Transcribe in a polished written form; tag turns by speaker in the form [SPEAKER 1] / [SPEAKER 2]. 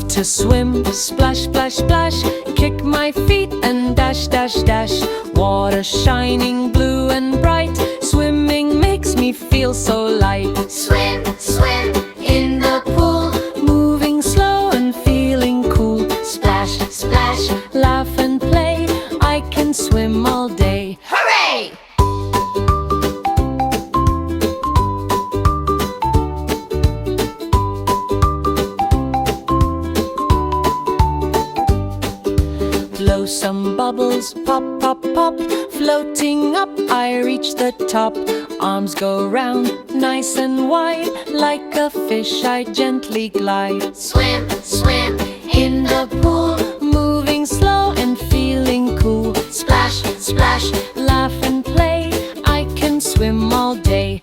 [SPEAKER 1] to swim. Splash, splash, splash, kick my feet and dash, dash, dash. Water shining blue and bright, swimming makes me feel so light.
[SPEAKER 2] Swim, swim in the pool,
[SPEAKER 1] Moving slow and feeling cool.
[SPEAKER 2] splash, splash,
[SPEAKER 1] Laugh and play, I can swim all day.
[SPEAKER 2] hooray!
[SPEAKER 1] Blow some bubbles, pop, pop, pop. Floating up, I reach the top. Arms go round, nice and wide. Like a fish, I gently glide.
[SPEAKER 2] Swim, swim in the pool,
[SPEAKER 1] Moving slow and feeling cool.
[SPEAKER 2] splash, splash,
[SPEAKER 1] Laugh and play, I can swim all day.